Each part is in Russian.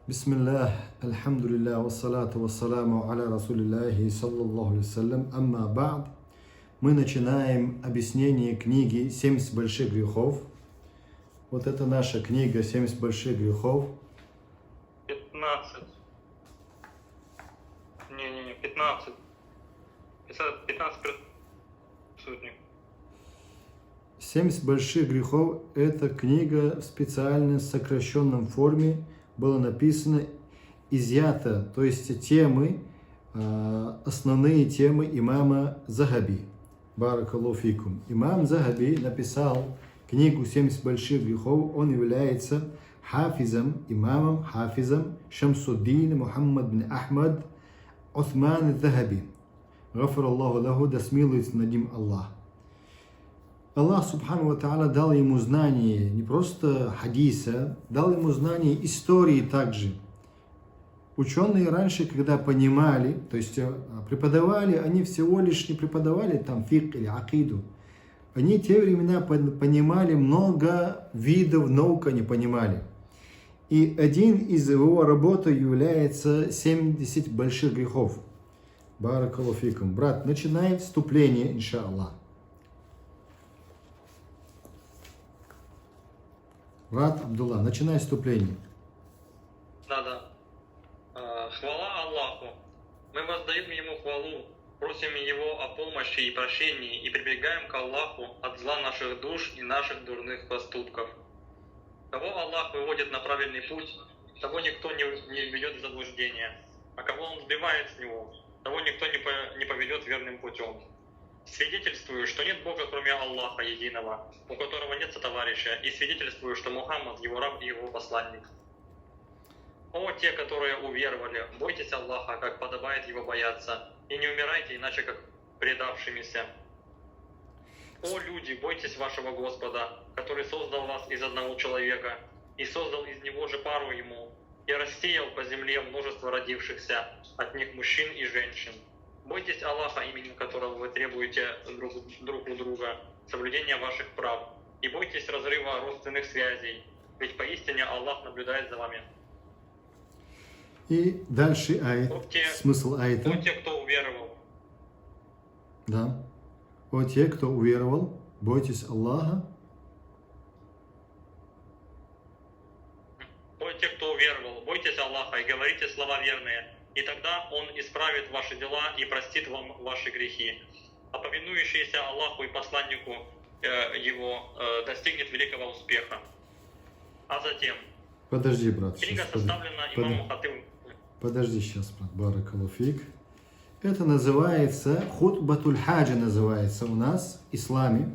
Бисмиллах, альхамдулиллах, вассалату вассаламу аля расулиллахи, саллаллаху алейсалям, амма ба'д. Мы начинаем объяснение книги «70 больших грехов». Вот это наша книга «70 больших грехов». 15. Не, 15. 15 преступник. 70 больших грехов – это книга в специальной сокращенном форме, было написано, изъято, то есть темы, основные темы имама Захаби. Баракаллаху фикум. Имам Захаби написал книгу «70 больших грехов». Он является хафизом, имамом, хафизом Шамсуддин Мухаммад бин Ахмад Усман Захаби. Гафар Аллаху лаху, да смилуется над ним Аллах. Аллах Субхану ва Та'аля дал ему знание не просто хадиса, дал ему знание истории также. Ученые раньше, когда понимали, то есть преподавали, они всего лишь не преподавали там фикх или акиду. Они в те времена понимали много видов наук, они понимали. И один из его работ является 70 больших грехов. Баракаллаху фикум. Брат, начинай вступление, иншаллах. Брат Абдулла, начинай вступление. Да. Хвала Аллаху. Мы воздаем Ему хвалу, просим Его о помощи и прощении и прибегаем к Аллаху от зла наших душ и наших дурных поступков. Кого Аллах выводит на правильный путь, того никто не ведет в заблуждение, а кого Он сбивает с него, того никто не поведет верным путем. Свидетельствую, что нет Бога, кроме Аллаха единого, у которого нет сотоварища, и свидетельствую, что Мухаммад его раб и его посланник. О, те, которые уверовали, бойтесь Аллаха, как подобает его бояться, и не умирайте иначе, как предавшимися. О, люди, бойтесь вашего Господа, который создал вас из одного человека, и создал из него же пару ему, и рассеял по земле множество родившихся, от них мужчин и женщин. Бойтесь Аллаха, именем которого вы требуете друг у друга соблюдения ваших прав, и бойтесь разрыва родственных связей, ведь поистине Аллах наблюдает за вами. И дальше аят, смысл аята. О те, кто уверовал. Да. О те, кто уверовал, бойтесь Аллаха. О те, кто уверовал, бойтесь Аллаха и говорите слова верные, и тогда Он исправит ваши дела и простит вам ваши грехи. А повинующийся Аллаху и посланнику Его достигнет великого успеха. А затем, Подожди, брат. книга составлена имамом Хатибом. Подожди сейчас, брат. Баракаллаху фик. Это называется хутбатуль хаджа, называется у нас в исламе.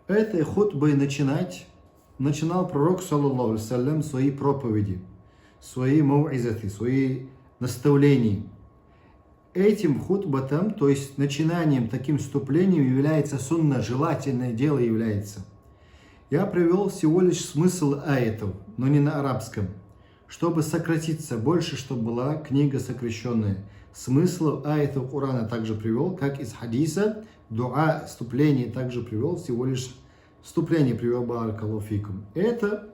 Этой хутбой начинал пророк, саллаллаху алейхи вассалям, свои проповеди, свои мауизаты, свои наставления. Этим хутбатом, то есть начинанием, таким вступлением является сунна, желательное дело является. Я привел всего лишь смысл аятов, но не на арабском, чтобы сократиться больше, чтобы была книга сокращенная. Смысл аятов Корана также привел, как из хадиса, дуа, вступление также привел, всего лишь вступление привел, баракаллаху фикум. Это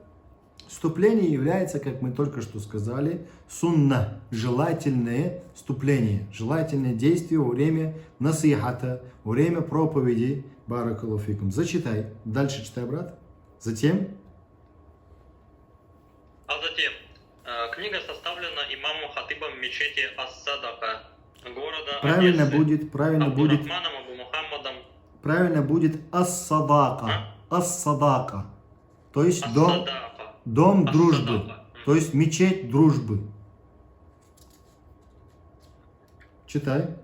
вступление является, как мы только что сказали, сунна, желательное вступление, желательное действие во время насихата, во время проповеди, баракаллаху фикум. Зачитай. Дальше читай, брат. Затем. Книга составлена имамом Хатибом мечети Ас-Садака, города Правильно Одессы, будет, Абдурахманом Абу Мухаммадом. Правильно будет Ас-Садака. Ас-Садака. То есть дом дружбы. То есть мечеть дружбы. Читай.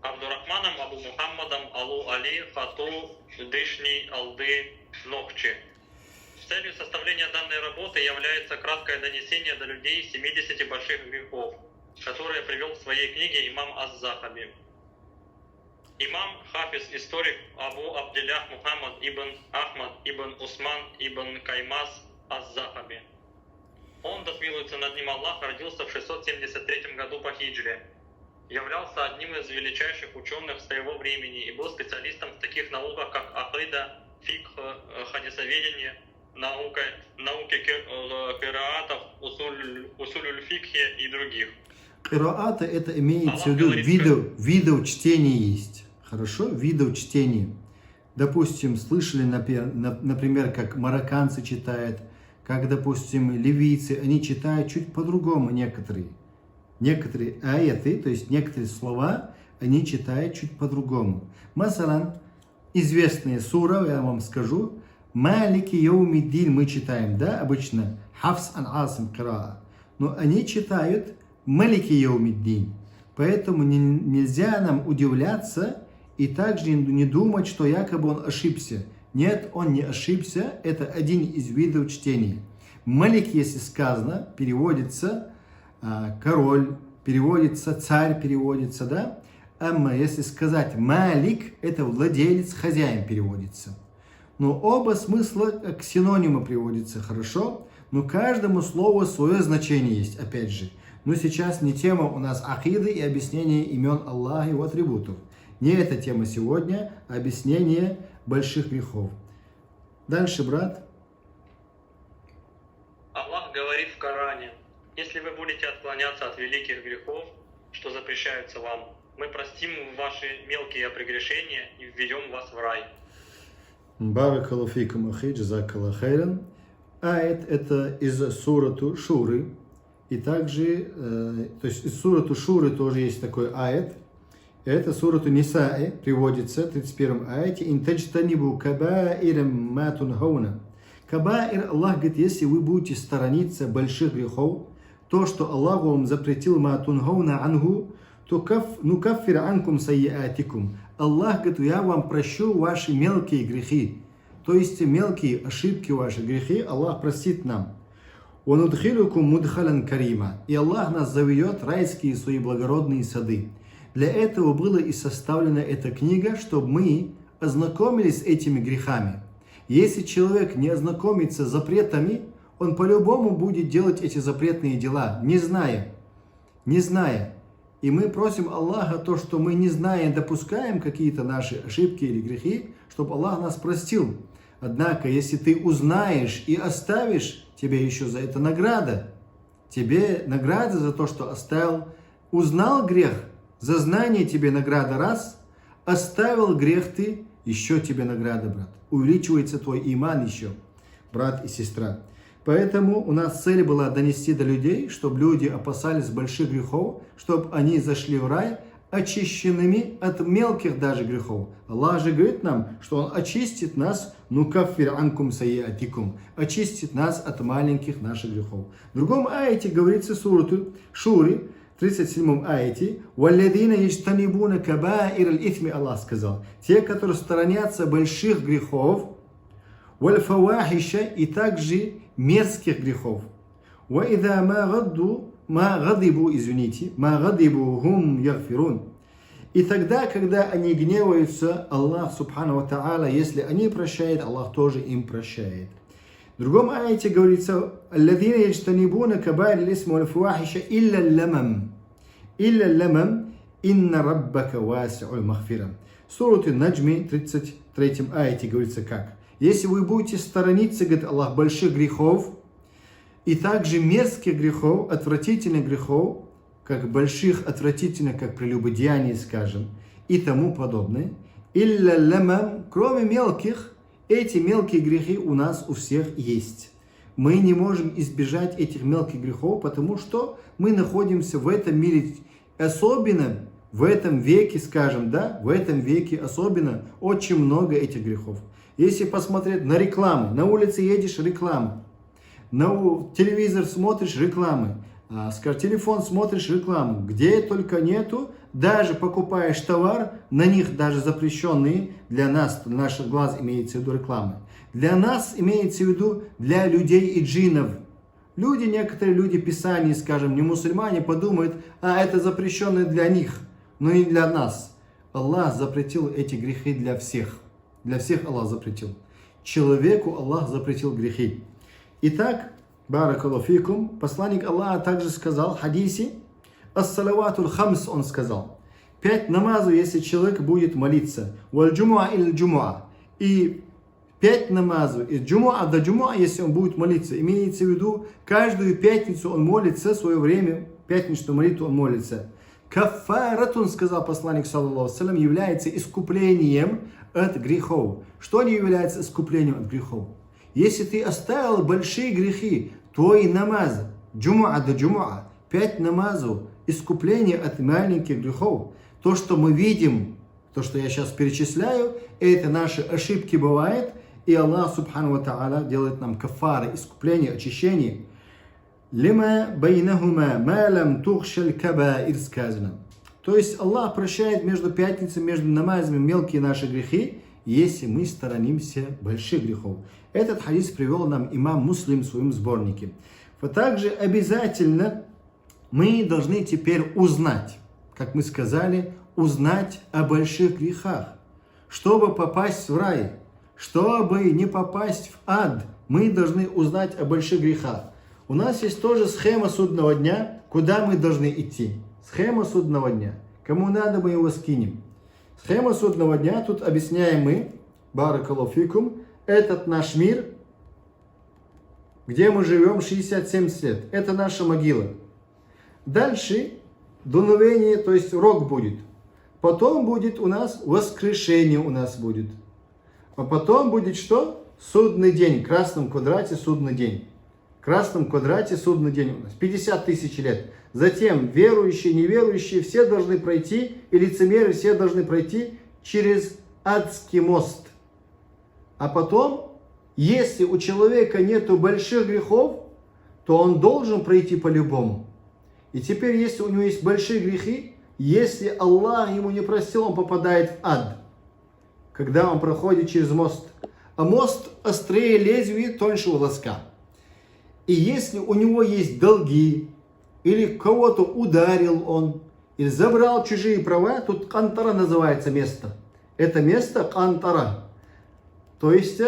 Абдурахманом Абу Мухаммадом Алу Али Фату Дышни Алды Нокчи. Целью составления данной работы является краткое донесение до людей 70 больших грехов, которые привел в своей книге имам Аз-Захаби. Имам, хафиз, историк Абу Абдиллях Мухаммад ибн Ахмад ибн Усман ибн Каймас Аз-Захаби. Он, да смилуется над ним Аллах, родился в 673 году по хиджре. Являлся одним из величайших ученых своего времени и был специалистом в таких науках, как акида, фикх, хадисоведение, науке кираатов, усулюль фикхи и других. Кираата это имеется в Аллах виду говорит, видов чтения есть. Хорошо? Видов чтения. Допустим, слышали, например, как марокканцы читают, как, допустим, ливийцы, они читают чуть по-другому некоторые. Некоторые аяты, то есть некоторые слова, они читают чуть по-другому. Масалан, известная сура, я вам скажу, Малики Яумиддин мы читаем, да, обычно, Хафс ан Асим Кираа. Но они читают Малики Яумиддин. Поэтому нельзя нам удивляться и также не думать, что якобы он ошибся. Нет, он не ошибся, это один из видов чтения. Малик, если сказано, переводится король, переводится царь, переводится, да? Амма, если сказать малик, это владелец, хозяин переводится. Но оба смысла как синонимы приводятся, хорошо? Но каждому слову свое значение есть, опять же. Но сейчас не тема у нас акиды и объяснение имен Аллаха и его атрибутов. Не эта тема сегодня, а объяснение больших грехов. Дальше, брат. Аллах говорит в Коране: если вы будете отклоняться от великих грехов, что запрещается вам, мы простим ваши мелкие прегрешения и введем вас в рай. Баракаллаху фикум ахи, джазакаллаху хайран. Аят это из сурату Шуры. И также, то есть из сурату Шуры тоже есть такой аят. Это сурату Нисаи приводится в 31 аяте. Интаджтанибу кабаирам ма тунхауна. Кабаир, Аллах говорит, если вы будете сторониться больших грехов, то, что Аллах вам запретил ма тунхауна анху, то нукаффир анкум сайяатикум. Аллах говорит, я вам прощу ваши мелкие грехи. То есть мелкие ошибки, ваши грехи, Аллах простит нам. «Ванудхилюкум мудхалан карима». И Аллах нас заведет в райские свои благородные сады. Для этого была и составлена эта книга, чтобы мы ознакомились с этими грехами. Если человек не ознакомится с запретами, он по-любому будет делать эти запретные дела, не зная. И мы просим Аллаха то, что мы не зная, допускаем какие-то наши ошибки или грехи, чтобы Аллах нас простил. Однако, если ты узнаешь и оставишь, тебе еще за это награда. Тебе награда за то, что оставил. Узнал грех, за знание тебе награда раз, оставил грех ты, еще тебе награда, брат. Увеличивается твой иман еще, брат и сестра. Поэтому у нас цель была донести до людей, чтобы люди опасались больших грехов, чтобы они зашли в рай очищенными от мелких даже грехов. Аллах же говорит нам, что Он очистит нас, нукаффир анкум сайяатикум, очистит нас от маленьких наших грехов. В другом аяте говорится сурату Шури, в 37 аяте, «Валладина яджтанибуна кабаир аль-ithми», Аллах сказал, те, которые сторонятся больших грехов, «вальфавахиша», и также мерзких грехов. «Ва-ида ма гадибу, хум ягфирун». И тогда, когда они гневаются, Аллах Субхану ва Та'аля, если они прощают, Аллах тоже им прощает. В другом аяте говорится: «Алладина яджтанибуна кабаир аль-исми валь-фавахиша илля лямам. Илля лямам, инна раббака васи'уль махфира». В сурате Наджми, 33 аяте говорится как? Если вы будете сторониться, говорит Аллах, больших грехов, и также мерзких грехов, отвратительных грехов, как больших, отвратительных, как прелюбодеяние, скажем, и тому подобное, илля лямам, кроме мелких, эти мелкие грехи у нас у всех есть. Мы не можем избежать этих мелких грехов, потому что мы находимся в этом мире, особенно в этом веке, скажем, да, в этом веке особенно очень много этих грехов. Если посмотреть на рекламы, на улице едешь, реклама, на телевизор смотришь, рекламы, телефон смотришь, рекламу, где только нету, даже покупаешь товар, на них даже запрещенные, для нас, наших глаз имеется в виду рекламы. Для нас имеется в виду для людей и джиннов. Люди, некоторые люди Писания, скажем, не мусульмане, подумают, это запрещенное для них, но не для нас. Аллах запретил эти грехи для всех. Для всех Аллах запретил. Человеку Аллах запретил грехи. Итак, баракаллаху фикум, посланник Аллаха также сказал в хадисе, ас-салаватуль хамс, он сказал, 5 намазов, если человек будет молиться, валь-джумуа иль-джумуа, и 5 намазов, из джумуа до джумуа, если он будет молиться, имеется в виду, каждую пятницу он молится, в свое время, пятничную молитву он молится. Кафаратун, сказал посланник, саллаллаху алейхи ва саллям, является искуплением от грехов. Что не является искуплением от грехов? Если ты оставил большие грехи, твой намаз, джумуа до джумуа, 5 намазов, искупление от маленьких грехов, то, что мы видим, то, что я сейчас перечисляю, это наши ошибки бывает, и Аллах Субхану ва Та'аля делает нам кафары, искупление, очищение. Лима байнахума ма лам тухшаль кабаир, сказано. То есть Аллах прощает между пятницей, между намазами мелкие наши грехи, если мы сторонимся больших грехов. Этот хадис привел нам имам Муслим в своем сборнике. А также обязательно мы должны теперь узнать, как мы сказали, узнать о больших грехах. Чтобы попасть в рай, чтобы не попасть в ад, мы должны узнать о больших грехах. У нас есть тоже схема судного дня, куда мы должны идти. Схема судного дня. Кому надо, мы его скинем. Схема судного дня, тут объясняем мы, баракаллаху фикум, этот наш мир, где мы живем 60-70 лет. Это наша могила. Дальше дуновение, то есть рок будет. Потом будет у нас воскрешение у нас будет. А потом будет что? Судный день. В красном квадрате судный день. В красном квадрате судный день у нас. 50 тысяч лет. Затем верующие, неверующие, все должны пройти, и лицемеры все должны пройти через адский мост. А потом, если у человека нету больших грехов, то он должен пройти по-любому. И теперь, если у него есть большие грехи, если Аллах ему не простил, он попадает в ад, когда он проходит через мост. А мост острее лезвия, тоньше волоска. И если у него есть долги, или кого-то ударил он, или забрал чужие права, тут кантара называется место. Это место кантара. То есть,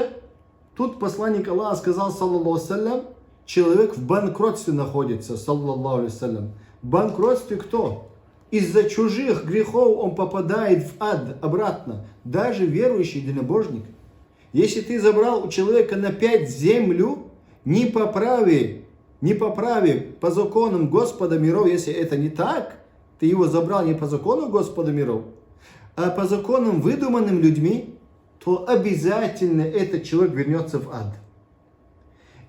тут посланник Аллаха сказал, саллаллаху алейхи ва саллям, человек в банкротстве находится, саллаллаху алейхи ва саллям. В банкротстве кто? Из-за чужих грехов он попадает в ад обратно. Даже верующий единобожник. Если ты забрал у человека на 5 землю, не по праве, по законам Господа миров, если это не так, ты его забрал не по закону Господа миров, а по законам, выдуманным людьми, то обязательно этот человек вернется в ад.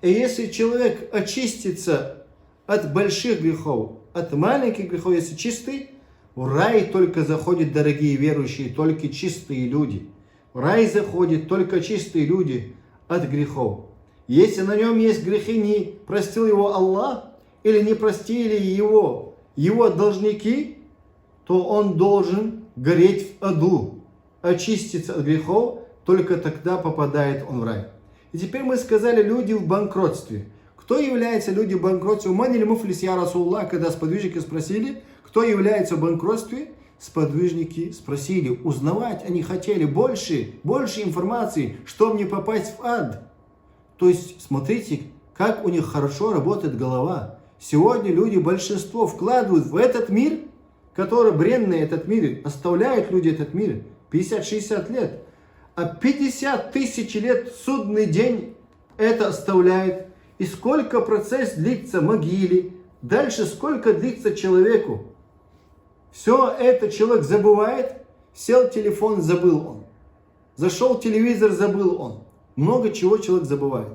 И если человек очистится от больших грехов, от маленьких грехов, если чистый, в рай только заходят дорогие верующие, только чистые люди. В рай заходят только чистые люди от грехов. Если на нем есть грехи, не простил его Аллах, или не простили его должники, то он должен гореть в аду, очиститься от грехов, только тогда попадает он в рай. И теперь мы сказали, люди в банкротстве. Кто является люди в банкротстве? Уманили муфлис я Расуллах, когда сподвижники спросили, кто является в банкротстве, сподвижники спросили, узнавать они хотели больше информации, чтобы не попасть в ад. То есть, смотрите, как у них хорошо работает голова. Сегодня люди, большинство, вкладывают в этот мир, который бренный этот мир, оставляют люди этот мир 50-60 лет. А 50 тысяч лет судный день это оставляет. И сколько процесс длится могиле, дальше сколько длится человеку. Все это человек забывает, сел телефон, забыл он. Зашел телевизор, забыл он. Много чего человек забывает.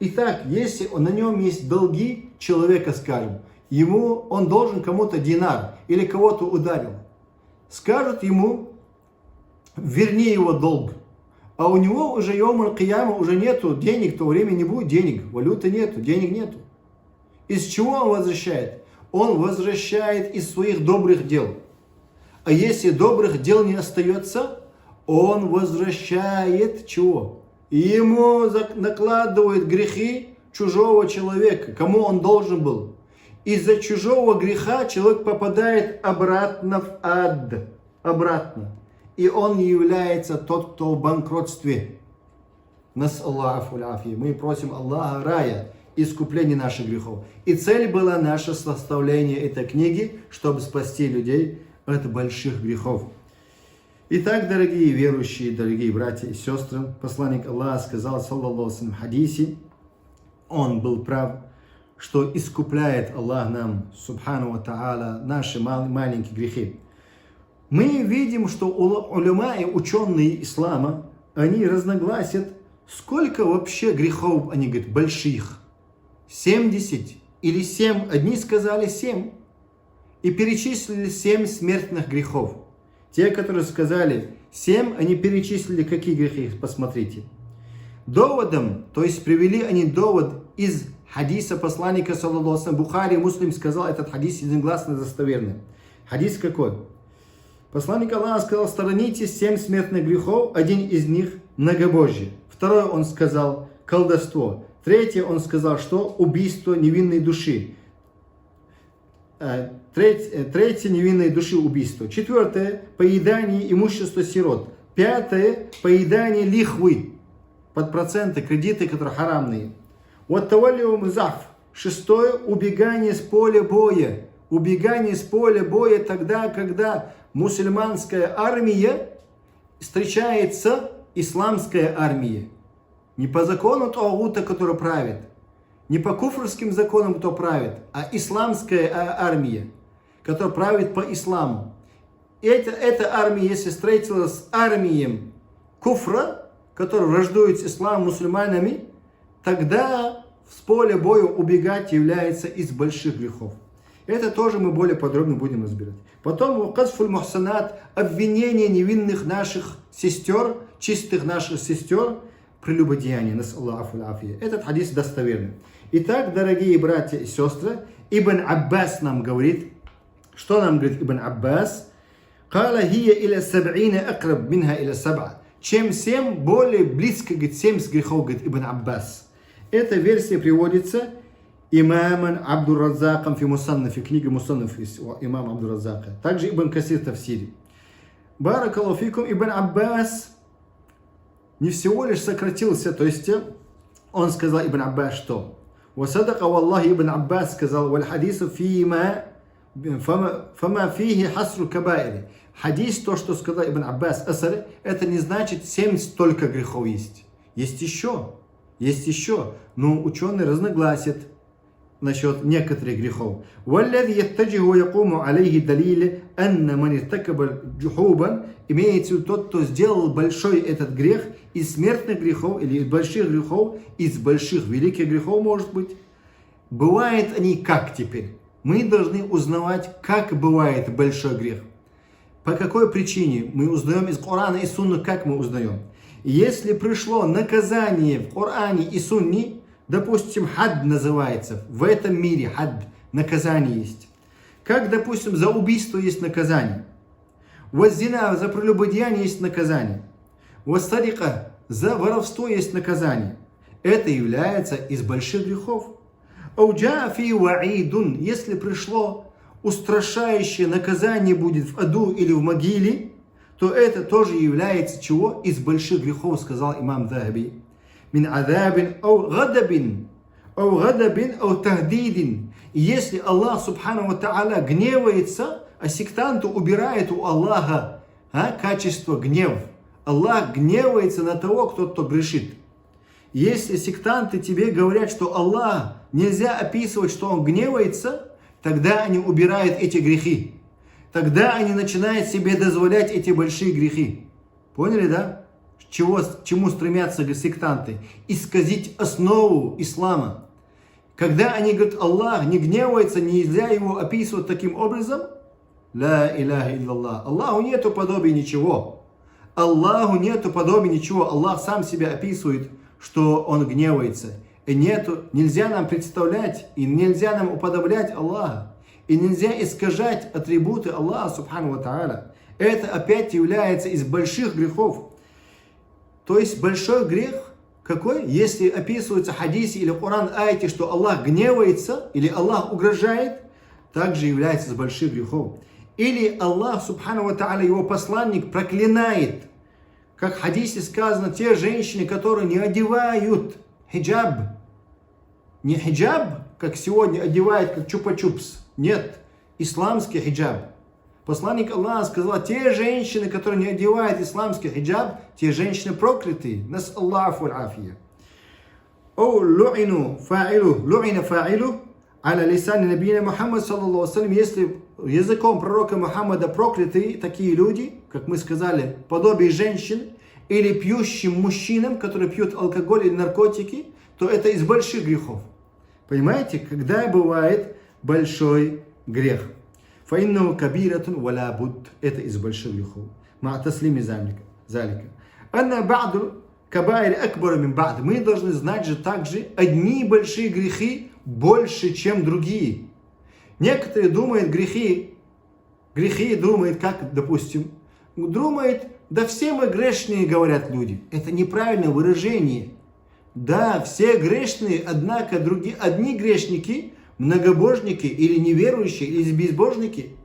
Итак, если на нем есть долги человека, скажем, он должен кому-то динар или кого-то ударил. Скажут ему, верни его долг. А у него уже йом аль-кияма уже нету денег, в то время не будет денег, валюты нету, денег нету. Из чего он возвращает? Он возвращает из своих добрых дел. А если добрых дел не остается, он возвращает чего? И ему накладывают грехи чужого человека, кому он должен был. Из-за чужого греха человек попадает обратно в ад. Обратно. И он является тот, кто в банкротстве. Нас Аллаху афи. Мы просим Аллаха рая, искупления наших грехов. И цель была наше составление этой книги, чтобы спасти людей от больших грехов. Итак, дорогие верующие, дорогие братья и сестры, посланник Аллаха сказал, саллаллаху алейхи в хадисе, он был прав, что искупляет Аллах нам, субхану ва та'аля, наши маленькие грехи. Мы видим, что уляма и ученые ислама, они разногласят, сколько вообще грехов, они говорят, больших. 70 или 7, одни сказали 7, и перечислили 7 смертных грехов. Те, которые сказали 7, они перечислили, какие грехи, посмотрите. Доводом, то есть привели они довод из хадиса посланника, саллаллаху алейхи ва саллям, Бухари, Муслим сказал, этот хадис единогласно достоверный. Хадис какой? Посланник Аллаха сказал, сторонитесь 7 смертных грехов, один из них многобожие. Второй он сказал, колдовство. Третье он сказал, что убийство невинной души. Третье невинной души убийство. Четвертое поедание имущества сирот. Пятое поедание лихвы, под проценты, кредиты, которые харамные. Вот таваллиу музаф. Шестое убегание с поля боя. Убегание с поля боя тогда, когда мусульманская армия встречается исламская армия. Не по закону тагута, который правит, не по куфрским законам, кто правит, а исламская армия, которая правит по исламу. Эта армия, если встретилась с армией куфра, который враждует с исламом мусульманами, тогда с поля боя убегать является из больших грехов. Это тоже мы более подробно будем разбирать. Потом казфуль мухсанат, обвинение невинных наших сестер, чистых наших сестер, прелюбодеяние. Этот хадис достоверный. Итак, дорогие братья и сестры, Ибн Аббас нам говорит, что нам говорит Ибн Аббас? Чем 7, более близко, говорит, 7 грехов, говорит Ибн Аббас. Эта версия приводится имаман Абдур-Раззаком фи Мусаннафи, книга Мусаннаф имама Абдур-Раззака. Также Ибн Касир Тавсири. Баракаллаху фикум, Ибн Аббас не всего лишь сократился, то есть он сказал, Ибн Аббас, что? Васадака валлахи, Ибн Аббас сказал, валь хадису фима фама фихи хасру кабаири. Хадис, то, что сказал Ибн Аббас, это не значит 7 столько грехов есть. Есть еще. Но ученые разногласят насчет некоторых грехов. Имеется в виду тот, кто сделал большой этот грех из смертных грехов или из больших грехов, из больших великих грехов, может быть. Бывает они как теперь? Мы должны узнавать, как бывает большой грех. По какой причине? Мы узнаем из Корана и Сунны, как мы узнаем. Если пришло наказание в Коране и Сунне, допустим, хад называется, в этом мире хад, наказание есть. Как, допустим, за убийство есть наказание. Ваззина, за прелюбодеяние есть наказание. Вассарика, за воровство есть наказание. Это является из больших грехов. Ауджафи ваидун, если пришло устрашающее наказание будет в аду или в могиле, то это тоже является чего? Из больших грехов, сказал имам Захаби. Мин адабин ау гадабин ау тахдидин. И если Аллах субхану ва та'аля гневается, а сектанту убирает у Аллаха качество гнев. Аллах гневается на того, кто грешит. Если сектанты тебе говорят, что Аллах нельзя описывать, что Он гневается, тогда они убирают эти грехи. Тогда они начинают себе дозволять эти большие грехи. Поняли, да? Чему стремятся сектанты? Исказить основу ислама. Когда они говорят, Аллах не гневается, нельзя его описывать таким образом. Ла иляха илляллах. Аллаху нету подобия ничего. Аллаху нету подобия ничего. Аллах сам себя описывает, что Он гневается. И нельзя нам представлять, и нельзя нам уподоблять Аллаха. И нельзя искажать атрибуты Аллаха, субхану ва та'аля. Это опять является из больших грехов. То есть большой грех какой? Если описывается в хадисе или в Коран аяте, что Аллах гневается, или Аллах угрожает, также является из больших грехов. Или Аллах, субхану ва та'аля, его посланник проклинает. Как в хадисе сказано, те женщины, которые не одевают хиджаб. Не хиджаб, как сегодня одевают, как чупа-чупс. Нет, исламский хиджаб. Посланник Аллаха сказал, те женщины, которые не одевают исламский хиджаб, те женщины проклятые. Нас Аллаху аль-афия. О лу'ину фа'илу аля лисани набийна Мухаммад саллаллаху алейхи, если языком пророка Мухаммада проклятые такие люди, как мы сказали, подобие женщин, или пьющим мужчинам, которые пьют алкоголь или наркотики, то это из больших грехов. Понимаете, когда бывает большой грех? Фаинну кабиратун валя буд. Это из больших грехов. Ма таслими залика. Анна ба'ду кабаири акбара мин ба'д. Мы должны знать же также, одни большие грехи больше, чем другие. Некоторые думают грехи думают, как, допустим, думают, да все мы грешные, говорят люди. Это неправильное выражение. Да, все грешные, однако одни грешники, многобожники или неверующие, или безбожники,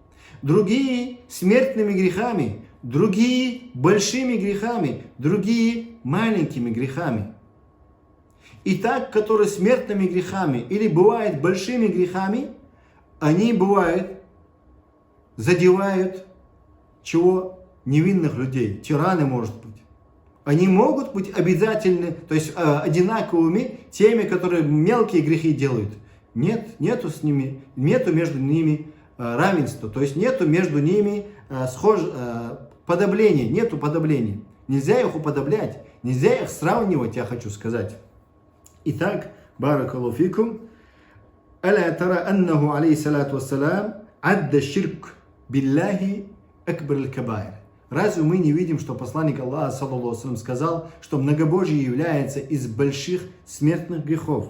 другие смертными грехами, другие большими грехами, другие маленькими грехами. И так, которые смертными грехами или бывают большими грехами, они бывают, задевают чего? Невинных людей, тираны, может быть. Они могут быть обязательны, то есть одинаковыми теми, которые мелкие грехи делают. Нету между ними равенства, то есть нету между ними подобления, нету подобления. Нельзя их уподоблять, нельзя их сравнивать, я хочу сказать. Итак, баракаллаху фикум. Аля тара аннаху алейхиссалату вассалам адда ширк биллахи акбар аль-кабаир. Разве мы не видим, что посланник Аллаха, саллаллаху алейхи ва саллям, сказал, что многобожие является из больших смертных грехов?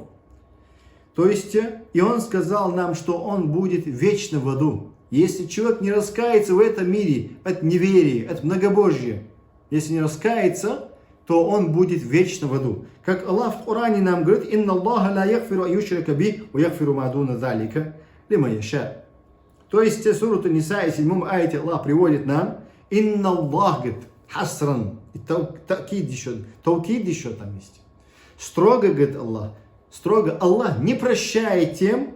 То есть, и он сказал нам, что он будет вечно в аду. Если человек не раскается в этом мире от неверия, от многобожия, если не раскается, то он будет вечно в аду. Как Аллах в Коране нам говорит, «Инна Аллаха ла яхфиру аюшрика би, ва яхфиру ма дуна залика лима яша». То есть, сурат Ан-Ниса, 7 аяте Аллах приводит нам, «Инна Аллах», говорит, «хасран», и таукид еще там есть. Строго, говорит Аллах, строго Аллах не прощает тем,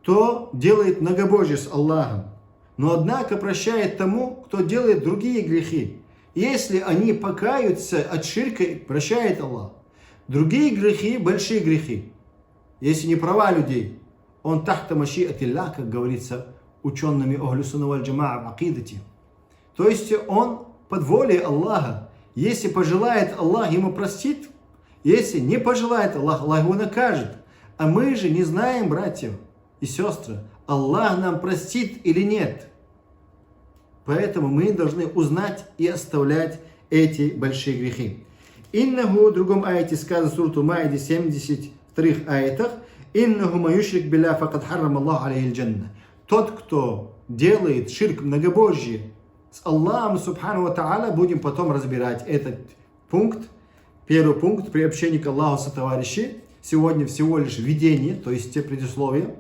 кто делает многобожие с Аллахом, но однако прощает тому, кто делает другие грехи. Если они покаются от ширка, прощает Аллах. Другие грехи, большие грехи, если не права людей, он тахта машиатилля, как говорится учеными Ахлю сунна валь джамаа в акидате. То есть он под волей Аллаха. Если пожелает Аллах, ему простит. Если не пожелает Аллах, Аллах его накажет. А мы же не знаем, братья и сестры, Аллах нам простит или нет. Поэтому мы должны узнать и оставлять эти большие грехи. Иннаху, в другом аяте сказано, сурату Маиде, 72 аятах, иннаху маюшрик билля факад харрам Аллаху алейхи джанна. Тот, кто делает ширк, многобожие с Аллахом, субхану ва та'аля, будем потом разбирать этот пункт. Первый пункт, приобщение к Аллаху сотоварищи. Сегодня всего лишь введение, то есть те предисловия.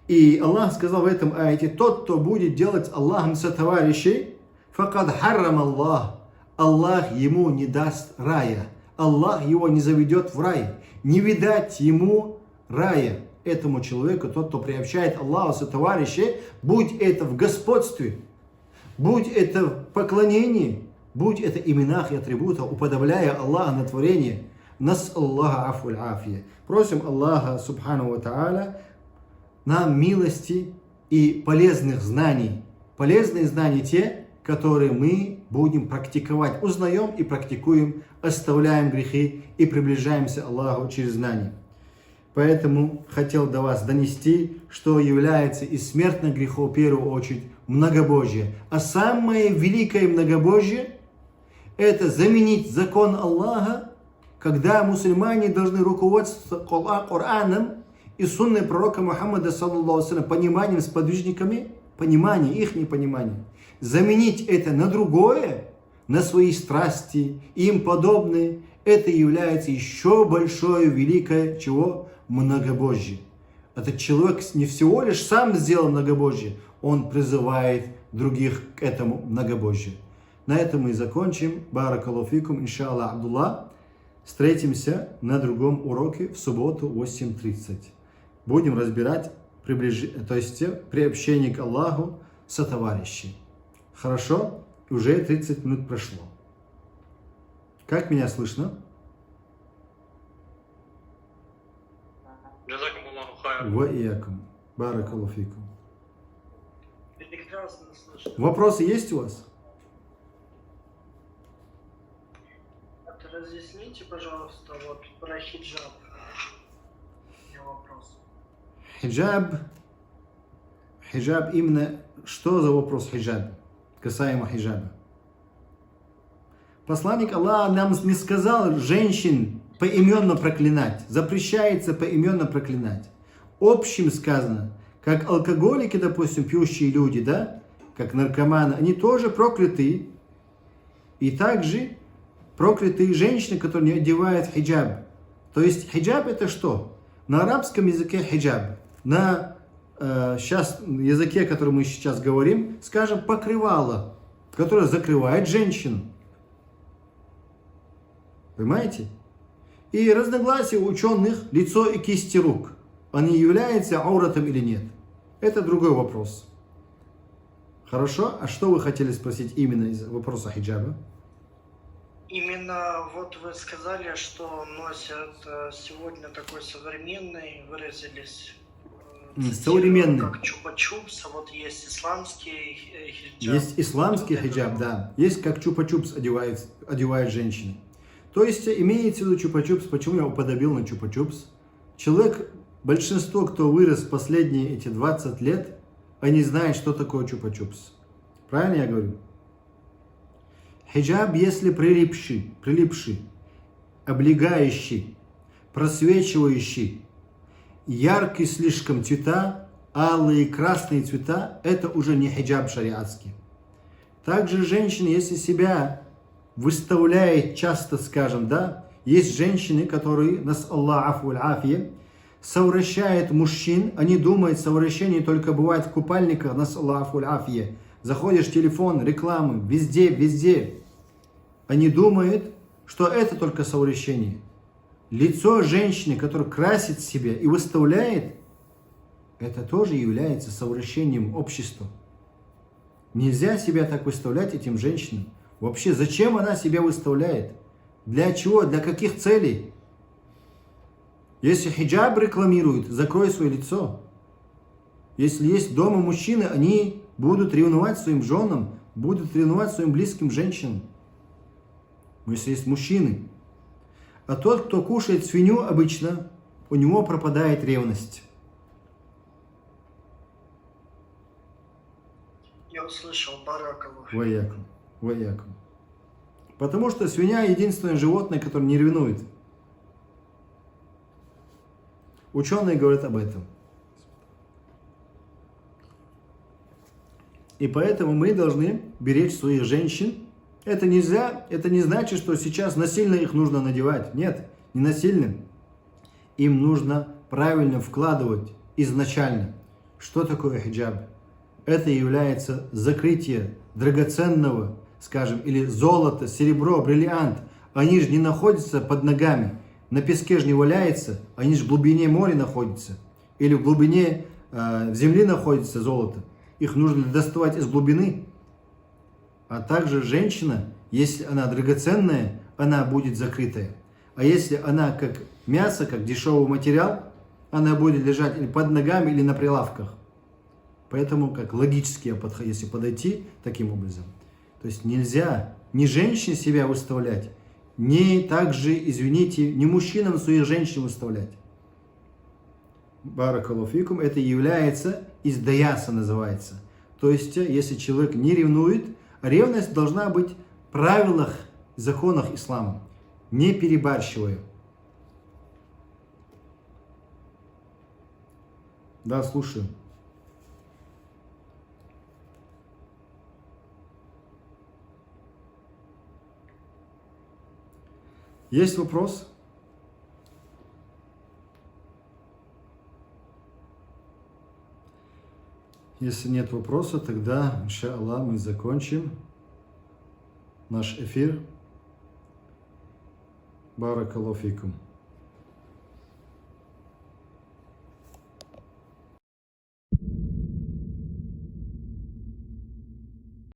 И Аллах сказал в этом аяте, тот, кто будет делать с Аллахом сотоварищей, факад харрам Аллах, Аллах ему не даст рая. Аллах его не заведет в рай. Не видать ему рая. Этому человеку, тот, кто приобщает Аллаху сотоварищей, будь это в господстве, будь это в поклонении, будь это именах и атрибутах, уподобляя Аллаха на творение. Нас Аллаха афуль афия. Просим Аллаха, субхану ва та'аля, нам милости и полезных знаний. Полезные знания те, которые мы будем практиковать. Узнаем и практикуем, оставляем грехи и приближаемся к Аллаху через знания. Поэтому хотел до вас донести, что является из смертных грехов в первую очередь многобожие. А самое великое многобожие – это заменить закон Аллаха, когда мусульмане должны руководствоваться Кораном и сунной пророка Мухаммада, саллаллаху алейхи ва саллям, пониманием сподвижниками, их непониманием. Заменить это на другое, на свои страсти и им подобное, это является еще большое, великое, чего? Многобожие. Этот человек не всего лишь сам сделал многобожие, он призывает других к этому многобожию. На этом мы и закончим. Баракаллаху фикум, иншаллах, Абдулла. Встретимся на другом уроке в субботу в 8:30. Будем разбирать приобщение к Аллаху сотоварищей. Хорошо? Уже 30 минут прошло. Как меня слышно? Джазакум Аллаху хайр. Ва иякум. Баракаллаху фикум. Прекрасно слышно. Вопросы есть у вас? Разъясните, пожалуйста, вот про хиджаб. У меня вопрос. Хиджаб. Хиджаб именно... Что за вопрос хиджаб? Касаемо хиджаба. Посланник Аллаха нам не сказал женщин поименно проклинать. Запрещается поименно проклинать. Общим сказано, как алкоголики, допустим, пьющие люди, да, как наркоманы, они тоже прокляты. И также проклятые женщины, которые не одевают хиджаб. То есть хиджаб это что? На арабском языке хиджаб. На сейчас языке, который мы сейчас говорим, скажем, покрывало, которое закрывает женщину. Понимаете? И разногласия у ученых лицо и кисти рук. Они являются ауратом или нет? Это другой вопрос. Хорошо? А что вы хотели спросить именно из вопроса хиджаба? Именно вот вы сказали, что носят сегодня такой современный, выразились Современный. как чупа-чупс, а вот есть исламский хиджаб. Есть исламский хиджаб, да. Есть как чупа-чупс одевают женщины. То есть имеется в виду чупа-чупс. Почему я уподобил на чупа-чупс? Человек, большинство, кто вырос последние эти 20 лет, они знают, что такое чупа-чупс. Правильно я говорю? Хиджаб, если прилипший, облегающий, просвечивающий, яркие слишком цвета, алые, красные цвета, это уже не хиджаб шариатский. Также женщина, если себя выставляет часто, скажем, да, есть женщины, которые, нас Аллах афу афия, совращают мужчин, они думают, совращение только бывает в купальниках, нас Аллах афу афия. Заходишь в телефон, рекламы, везде. Они думают, что это только совращение. Лицо женщины, которая красит себя и выставляет, это тоже является совращением общества. Нельзя себя так выставлять этим женщинам. Вообще, зачем она себя выставляет? Для чего? Для каких целей? Если хиджаб рекламирует, закрой свое лицо. Если есть дома мужчины, они будут ревновать своим женам, будут ревновать своим близким женщинам. Но если есть мужчины. А тот, кто кушает свинью обычно, у него пропадает ревность. Я услышал, баракаллаху. Ваякум. Потому что свинья единственное животное, которое не ревнует. Ученые говорят об этом. И поэтому мы должны беречь своих женщин. Это нельзя, это не значит, что сейчас насильно их нужно надевать. Нет, не насильно. Им нужно правильно вкладывать изначально. Что такое хиджаб? Это является закрытие драгоценного, скажем, или золото, серебро, бриллиант. Они же не находятся под ногами. На песке же не валяется, они же в глубине моря находятся. Или в глубине земли находится золото. Их нужно доставать из глубины. А также женщина, если она драгоценная, она будет закрытая. А если она как мясо, как дешевый материал, она будет лежать или под ногами, или на прилавках. Поэтому, как логически, если подойти таким образом. То есть нельзя ни женщине себя выставлять, ни также, извините, ни мужчинам своих женщин выставлять. Баракаллаху фикум, это является издаяса называется. То есть, если человек не ревнует, ревность должна быть в правилах, законах ислама, не перебарщивая. Да, слушаю. Есть вопрос? Если нет вопроса, тогда, иншаллах, мы закончим наш эфир. Баракаллаху фикум.